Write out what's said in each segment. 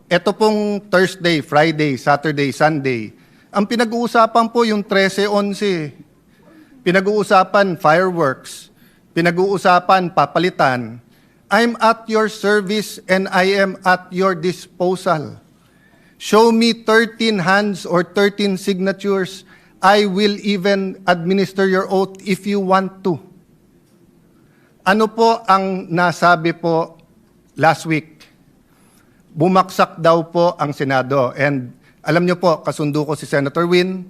Ito pong Thursday, Friday, Saturday, Sunday, ang pinag-uusapan po yung 13-11. Pinag-uusapan fireworks, pinag-uusapan papalitan. I'm at your service and I am at your disposal. Show me 13 hands or 13 signatures. I will even administer your oath if you want to. Ano po ang nasabi po last week? Bumaksak daw po ang Senado. And alam niyo po, kasundo ko si Senator Win.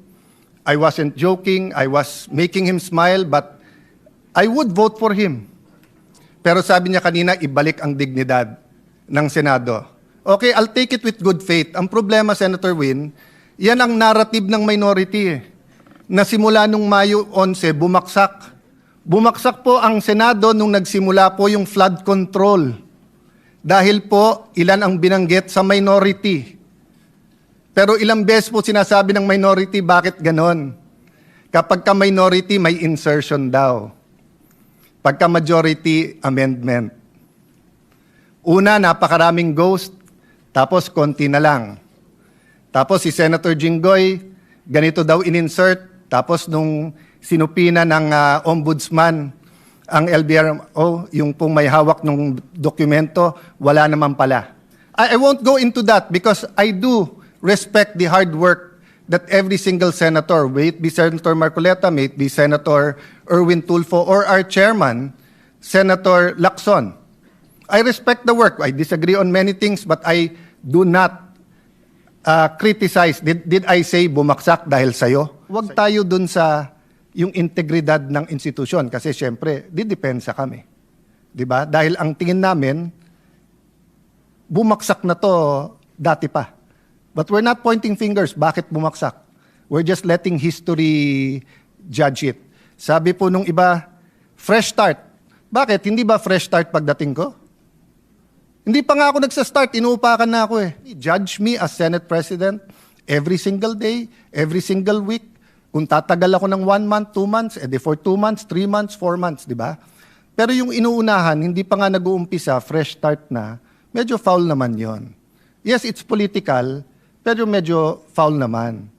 I wasn't joking. I was making him smile, but I would vote for him. Pero sabi niya kanina, ibalik ang dignidad ng Senado. Okay, I'll take it with good faith. Ang problema, Senator Win, yan ang narrative ng minority. Na simula nung Mayo 11, bumaksak. Bumaksak po ang Senado nung nagsimula po yung flood control. Dahil po, ilan ang binanggit sa minority. Pero ilang beses po sinasabi ng minority, bakit ganon? Kapag ka minority, may insertion daw. Pagka majority, amendment. Una, napakaraming ghost, tapos konti na lang. Tapos si Senator Jinggoy, ganito daw in-insert, tapos nung sinupina ng ombudsman, ang LBRMO, yung pong may hawak ng dokumento, wala naman pala. I won't go into that because I do respect the hard work that every single senator, may it be Senator Marcoleta, may it be Senator Erwin Tulfo, or our chairman, Senator Lacson. I respect the work. I disagree on many things, but I do not criticize. Did I say bumaksak dahil sa'yo? Huwag tayo dun sa yung integridad ng institusyon kasi syempre, didepensa kami. 'Di ba? Dahil ang tingin namin, bumaksak na to dati pa. But we're not pointing fingers. Bakit bumaksak? We're just letting history judge it. Sabi po nung iba, fresh start. Bakit? Hindi ba fresh start pagdating ko? Hindi pa nga ako nagsa-start, inuupakan na ako eh. Judge me as Senate President every single day, every single week. Kung tatagal ako ng 1 month, 2 months, edi for 2 months, 3 months, 4 months, di ba? Pero yung inuunahan, hindi pa nga nag-uumpisa, fresh start na, medyo foul naman yon. Yes, it's political, pero medyo foul naman.